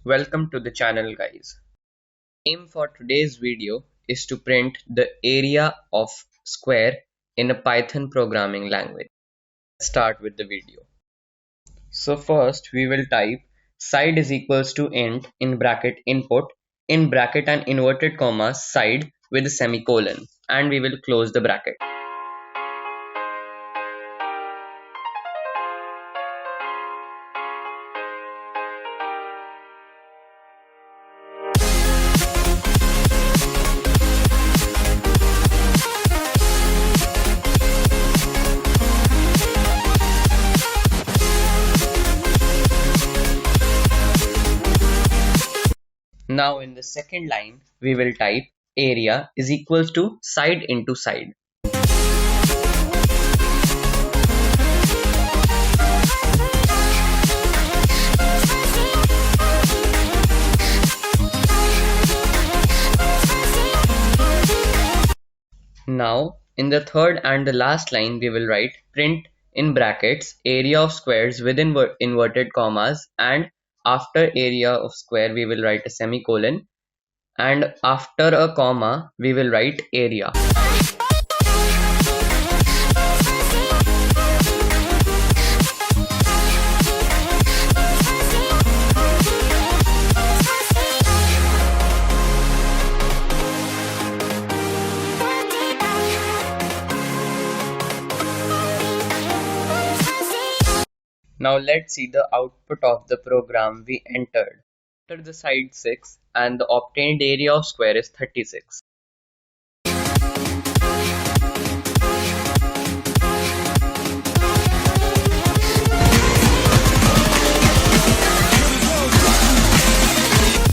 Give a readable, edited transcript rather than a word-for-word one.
Welcome to the channel, guys. Aim for today's video is to print the area of square in a Python programming language. Let's start with the video. So first we will type side is equals to int in bracket input in bracket and inverted comma side with a semicolon, and we will close the bracket. Now in the second line, we will type area is equals to side into side. Now in the third and the last line, we will write print in brackets area of squares with inverted commas, and after area of square we will write a semicolon, and after a comma we will write area. Now let's see the output of the program we entered. Enter the side 6 and the obtained area of square is 36.